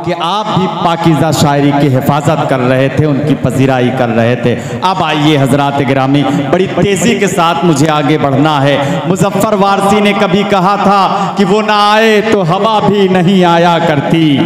कि आप भी पाकीज़ा शायरी की हिफाजत कर रहे थे, उनकी पजीराई कर रहे थे। अब आइए हजरात गिरामी, बड़ी तेज़ी के साथ मुझे आगे बढ़ना है। मुज़फ़्फ़र वारसी ने कभी कहा था कि वो ना आए तो हवा भी नहीं आया करती,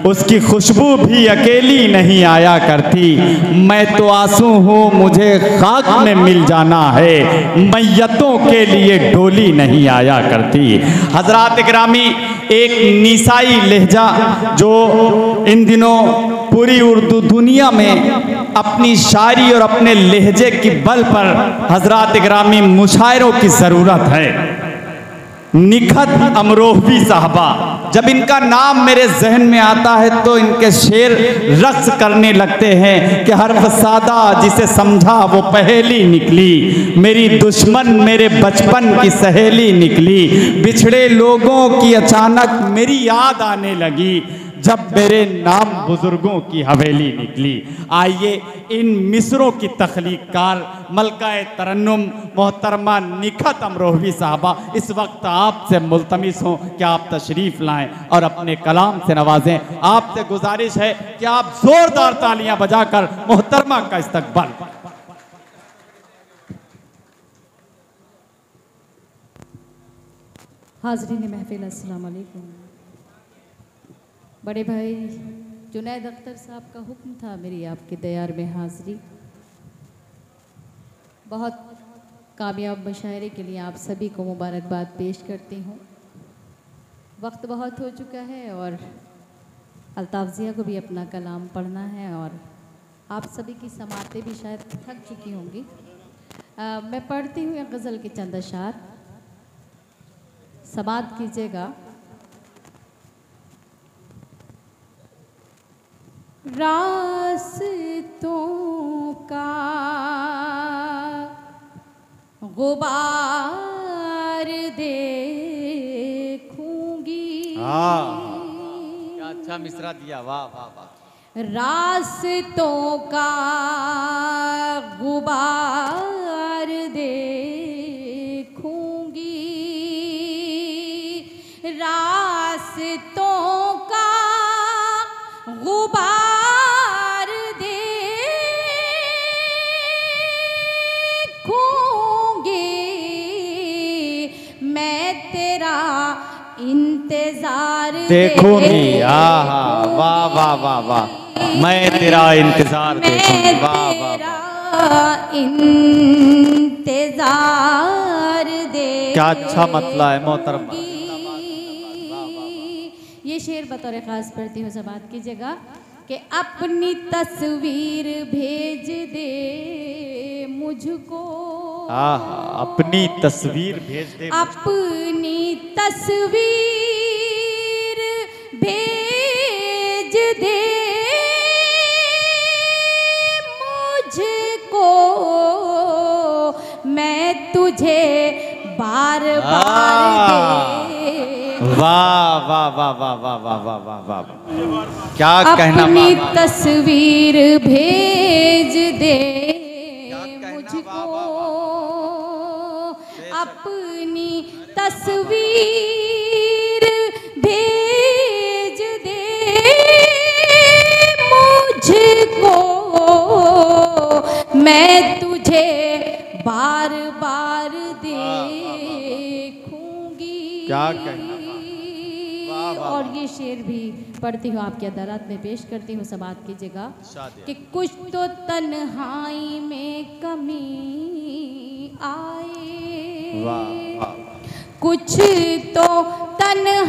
उसकी खुशबू भी अकेली नहीं आया करती। मैं तो आंसू हूँ, मुझे खाक में मिल जाना है, मैयतों के लिए डोली नहीं आया करती। हजरात गिरामी, एक निसाई लहजा जो इन दिनों पूरी उर्दू दुनिया में अपनी शायरी और अपने लहजे की बल पर हजरात गिरामी मुशायरों की ज़रूरत है। निखत अमरोहवी साहबा, जब इनका नाम मेरे जहन में आता है तो इनके शेर रक्स करने लगते हैं कि हर सादा जिसे समझा वो पहेली निकली, मेरी दुश्मन मेरे बचपन की सहेली निकली, बिछड़े लोगों की अचानक मेरी याद आने लगी, जब मेरे नाम बुजुर्गों की हवेली निकली। आइए इन मिसरों की तख्लीक़कार मलकाए तरन्नुम मोहतरमा निखत अमरोहवी साहबा इस वक्त आपसे मुल्तमिस हों कि आप तशरीफ़ लाएं और अपने कलाम से नवाजें। आपसे गुजारिश है कि आप ज़ोरदार तालियां बजाकर मोहतरमा का इस्तकबाल। हाज़रीन महफ़िल, अस्सलाम वालेकुम। बड़े भाई जुनैद अख्तर साहब का हुक्म था मेरी आपके दयार में हाज़री। बहुत कामयाब मुशायरे के लिए आप सभी को मुबारकबाद पेश करती हूँ। वक्त बहुत हो चुका है और अल्ताफ़ ज़िया को भी अपना कलाम पढ़ना है और आप सभी की समातें भी शायद थक चुकी होंगी। मैं पढ़ती हूँ एक गज़ल के चंद अशार, समात कीजिएगा। रास्तों का गुबार देखूंगी। क्या अच्छा मिसरा दिया, वाह वाह वाह। रास्तों का गुबार देखूंगी, रास्तों का गुबार इंतजार देखूंगी। वाह वाह वाह वाह, मैं तेरा इंतजार देखूंगी। वाह वाह वाह, इंतजार दे। क्या अच्छा मतला है मोहतरमा। ये शेर बतौर खास पढ़ती हूँ, समात कीजिएगा कि अपनी तस्वीर भेज दे मुझको। अपनी तस्वीर भेज दे, अपनी तस्वीर भेज दे मुझको, मैं तुझे बार बार दे। वाह वाह वाह वाह वाह वाह वाह वाह वाह, क्या कहना। अपनी तस्वीर भेज दे मुझको, अपनी तस्वीर भेज दे मुझको, मैं तुझे बार बार देखूंगी। क्या कहना। और ये शेर भी पढ़ती हूँ, आपके अदालत में पेश करती हूँ, समात कीजिएगा कि कुछ तो तन्हाई में कमी आए, कुछ तो तन्हाई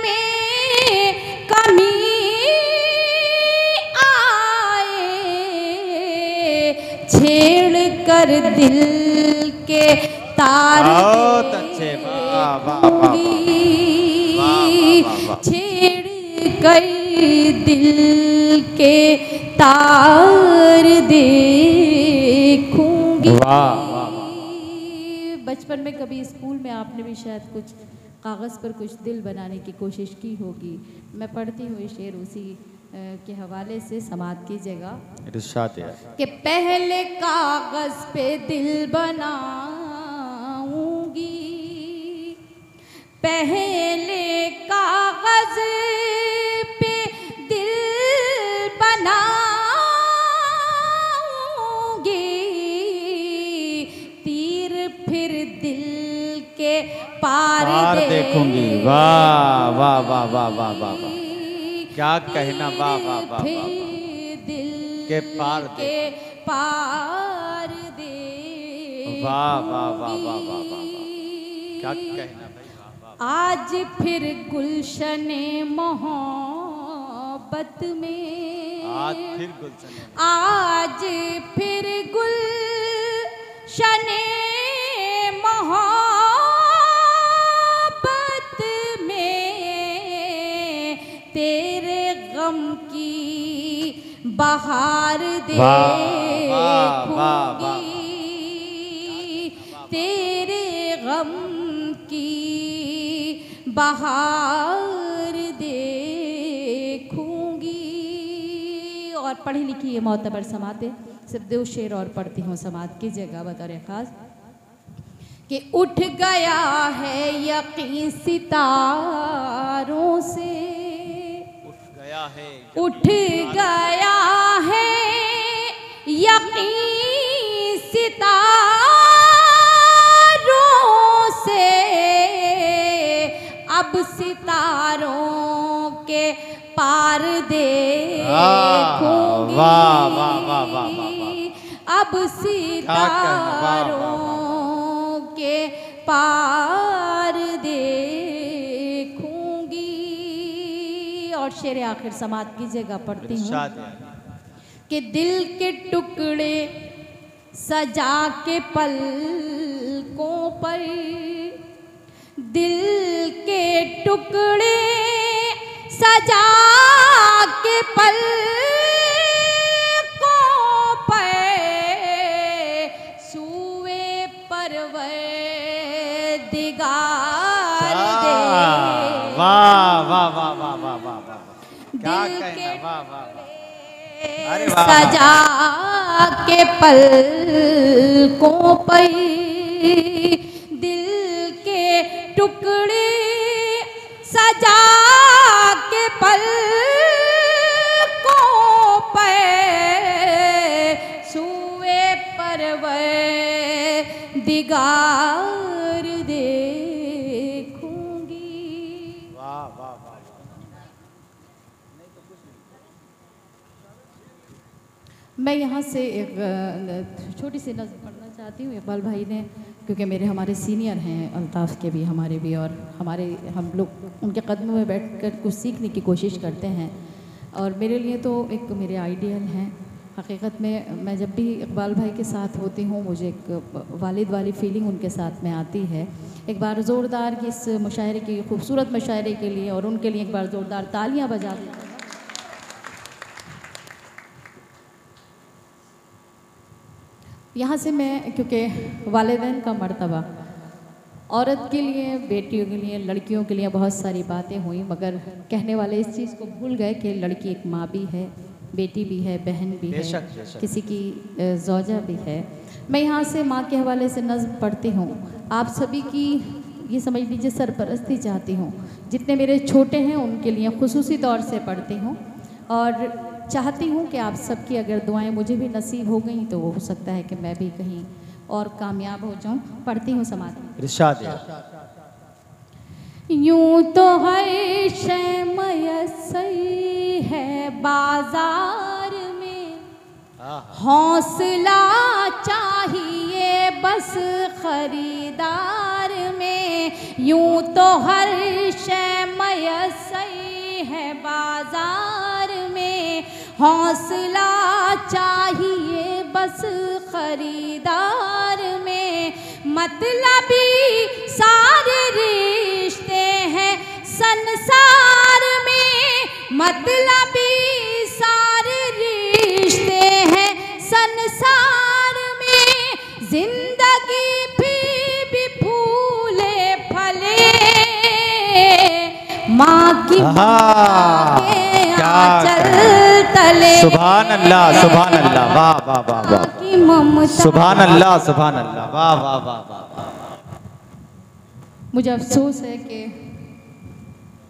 में कमी आए, छेड़ कर दिल के तार छेड़ कर दिल के तार देखूंगी। बचपन में कभी स्कूल में आपने भी शायद कुछ कागज़ पर कुछ दिल बनाने की कोशिश की होगी। मैं पढ़ती हूँ ये शेर उसी के हवाले से, समात कीजिएगा कि पहले कागज़ पे दिल बनाऊंगी, पहले कागज़ रोज पे दिल बनाऊंगी, तीर फिर दिल के पार देखूंगी। वाह वाह वाह वाह वाह वाह वाह, क्या कहना। वाह वाह वाह वाह, दिल के पार दे। वाह वाह वाह वाह वाह वाह, क्या कहना भाई। वाह वाह। आज फिर गुलशने मोहब्बत में, आज फिर गुलशने, आज फिर गुलशने मोहब्बत में तेरे गम की बहार देखूंगी, तेरे गम की बहार देखूंगी। और पढ़ी लिखी ये मोतबर समात है, सिर्फ 2 शेर और पढ़ती हूँ। समात की जगह बतौर खास कि उठ गया है यकीन सितारों से, उठ गया है यकीन सितारों से, अब सितारों के पार देखूंगी, वाह वाह वाह वाह वाह, अब सितारों के पार देखूंगी। और शेर आखिर समात की जगह पढ़ती हूँ कि दिल के टुकड़े सजा के पलकों पर, दिल के टुकड़े सजा के पलकों पर सूए परवरदिगार दे। वाह वाह वाह वाह वाह वाह वाह, क्या कहना। वाह वाह, अरे वाह, सजा के पलकों पर दिल के टुकड़े सजा के पलकों पर सूए परवरदिगार देखूंगी। वाह वाह वाह। मैं यहाँ से एक छोटी सी नज़र पढ़ना चाहती हूँ। इकबाल भाई ने, क्योंकि हमारे सीनियर हैं, अल्ताफ़ के भी हमारे भी, और हम लोग उनके कदमों में बैठकर कुछ सीखने की कोशिश करते हैं। और मेरे लिए तो एक मेरे आइडियल हैं। हकीकत में मैं जब भी इकबाल भाई के साथ होती हूँ, मुझे एक वालिद वाली फीलिंग उनके साथ में आती है। एक बार ज़ोरदार की इस मुशायरे की, खूबसूरत मुशायरे के लिए और उनके लिए एक बार ज़ोरदार तालियाँ बजा दें। यहाँ से मैं, क्योंकि वालिदैन का मर्तबा, औरत के लिए, बेटियों के लिए, लड़कियों के लिए बहुत सारी बातें हुई, मगर कहने वाले इस चीज़ को भूल गए कि लड़की एक माँ भी है, बेटी भी है, बहन भी है, किसी की ज़ौजा भी है। मैं यहाँ से माँ के हवाले से नज़्म पढ़ती हूँ। आप सभी की ये समझ लीजिए सरपरस्ती चाहती हूँ। जितने मेरे छोटे हैं उनके लिए खुसूसी तौर से पढ़ती हूँ, और चाहती हूँ कि आप सबकी अगर दुआएं मुझे भी नसीब हो गई तो हो सकता है कि मैं भी कहीं और कामयाब हो जाऊँ। पढ़ती हूँ समाज। यूं तो हर शय मयस्सर है बाजार में, हौसला चाहिए बस खरीदार में। यूं तो हर शय मयस्सर है बाजार में, हौसला चाहिए बस खरीदार में। मतलबी सारे रिश्ते हैं संसार में, मतलबी सारे रिश्ते हैं संसार में। जिंदगी भी फूले फले माँ की आंचल तले। सुभान अल्लाह, सुभान अल्लाह, वाह वाह वाह वाह, सुभान अल्लाह, सुभान अल्लाह, वाह वाह वाह वाह। मुझे अफसोस है कि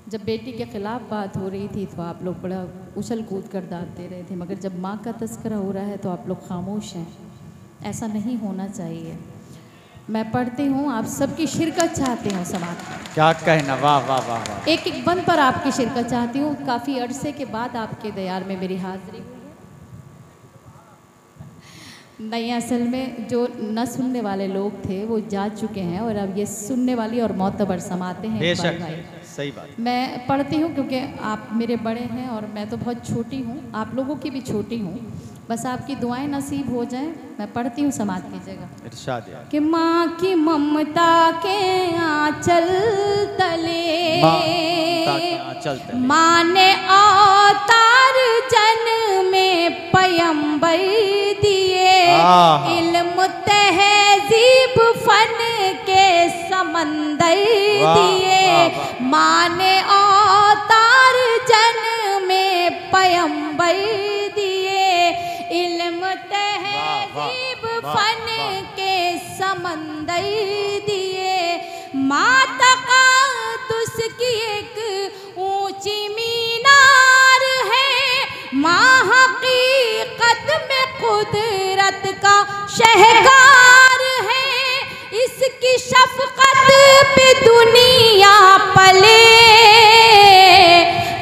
जब बेटी के ख़िलाफ़ बात हो रही थी तो आप लोग बड़ा उछल कूद कर दाद दे रहे थे, मगर जब माँ का तस्करा हो रहा है तो आप लोग खामोश हैं। ऐसा नहीं होना चाहिए। मैं पढ़ती हूँ, आप सबकी शिरकत चाहती हूँ समाज में। क्या कहना, वाह वाह वाह वाह। एक एक बंद पर आपकी शिरकत चाहती हूँ। काफ़ी अरसे के बाद आपके दयार में मेरी हाज़िरी हुई है। नहीं, असल में जो न सुनने वाले लोग थे वो जा चुके हैं और अब ये सुनने वाली और मोतबर समाते हैं। बेशक, सही बात। मैं पढ़ती हूँ क्योंकि आप मेरे बड़े हैं और मैं तो बहुत छोटी हूँ, आप लोगों की भी छोटी हूँ। बस आपकी दुआएं नसीब हो जाएं। मैं पढ़ती हूँ, समात कीजिएगा। इरशाद कि माँ की ममता के आंचल तले माँ ने अवतार जन में पयंबर दिए, इल्म तहजीब फन के समंदर दिए। माँ ने अवतार जन में पयंबर दिए, इल्म तहजीब फन के समंदर दिए। माँ तक़द्दुस की एक ऊंची मीनार है, माँ हकीकत में कुदरत का शहकार है। इसकी शफ़क़त पे दुनिया पले,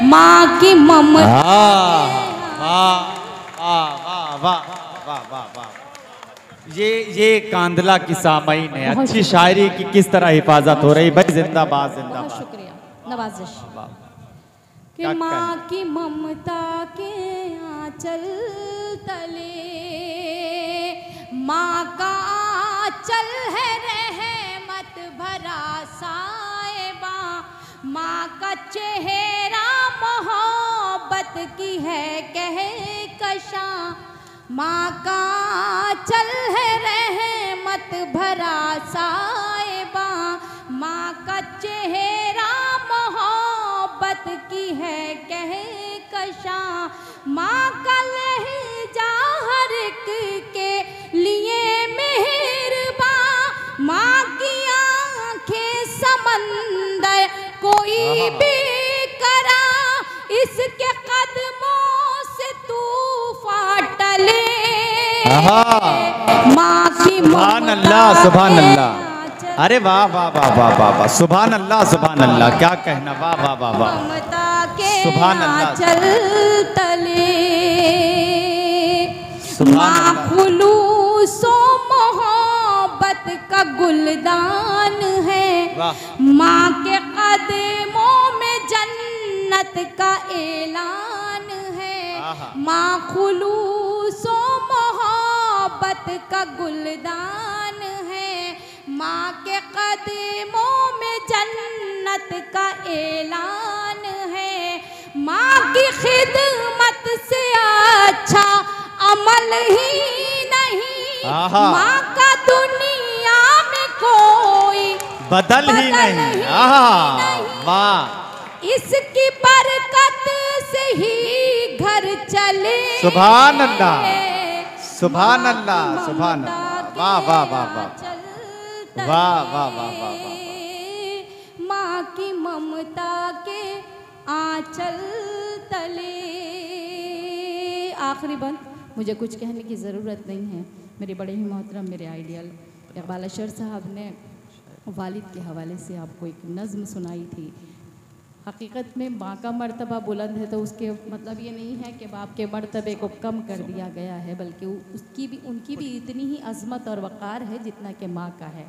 माँ की ममता। ये कांदला की सामईन है। अच्छी शायरी की किस तरह हिफाजत हो रही भाई। जिंदाबाद जिंदाबाद। बहुत शुक्रिया, नवाजिश। कि माँ की ममता के आंचल तले, माँ का आंचल है रहमत भरा साहिबा। माँ का चेहरा मोहब्बत की है कहकशा। माँ का आंचल है रहमत भरा साहिबा। माँ का चेहरा मोहब्बत की है कहकशा। माँ का लहजा हर एक के लिए मेहरबान। माँ की आंखें समंदर कोई बेकरार, इसके कदमों से तूफान टले। माँ की सुभान अल्लाह, सुभान अल्लाह। अरे वाह वाह वाह वाह वाह वाह, सुभान अल्लाह, सुभान अल्लाह। क्या कहना, वाह वाह वाह वाह। ममता के सुभान अल्लाह। चल तले माँ खुलूसो मोहब्बत का गुलदान है। माँ के कदमों में जन्नत का ऐलान है। माँ खुलूसो मोहब्बत का गुलदान है। माँ के कदमों में जन्नत का ऐलान है। माँ की खिदमत से अच्छा अमल ही नहीं। माँ का दुनिया में कोई बदल ही नहीं। वाह, इसकी बरकत से ही घर चले। सुभान अल्लाह, सुभान अल्लाह, सुभान अल्लाह। वाह वाह वाह वाह वाह वाह वाह वाह। माँ की ममता के आंचल तले। आखिरी बंद, मुझे कुछ कहने की ज़रूरत नहीं है। मेरे बड़े ही मोहतरम, मेरे आइडियल इकबाल अशर साहब ने वालिद के हवाले से आपको एक नज़्म सुनाई थी। हकीकत में माँ का मर्तबा बुलंद है तो उसके मतलब ये नहीं है कि बाप के मर्तबे को कम कर दिया गया है, बल्कि उनकी भी इतनी ही अज़मत और वक़ार है जितना कि माँ का है।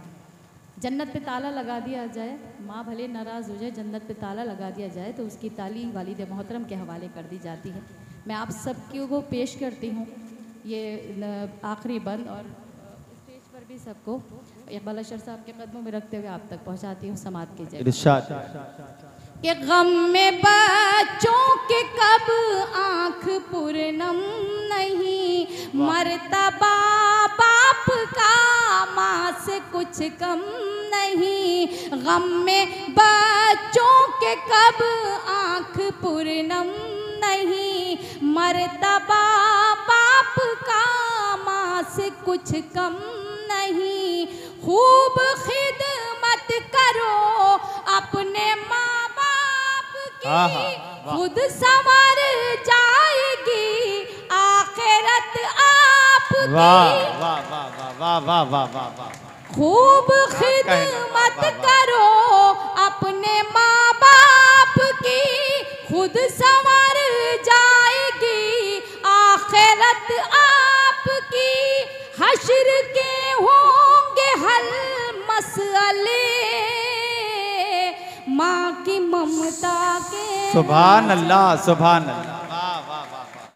जन्नत पे ताला लगा दिया जाए, माँ भले नाराज़ हो जाए, जन्नत पे ताला लगा दिया जाए तो उसकी ताली वालिद मोहतरम के हवाले कर दी जाती है। मैं आप सबकी को पेश करती हूँ ये आखिरी बंद, और स्टेज पर भी सबको इकबाल अशर साहब के कदमों में रखते हुए आप तक पहुँचाती हूँ। समात की जय। कि गम में बच्चों के कब आँख पूर्णम नहीं, मर्तबा बाप का माँ से कुछ कम नहीं। गम में बच्चों के कब आँख पूर्णम नहीं, मर्तबा बाप का माँ से कुछ कम नहीं। खूब खिदमत करो अपने माँ बाप खुद संवर जाएगी आखिरत आपकी। वाह वाह वाह वाह वाह वाह वाह वाह। खूब खिदमत करो अपने माँ बाप की, खुद संवर जाएगी आखिरत आपकी। हश्र के होंगे हल मसले, माँ की ममता के। सुभान अल्लाह सुभान अल्लाह।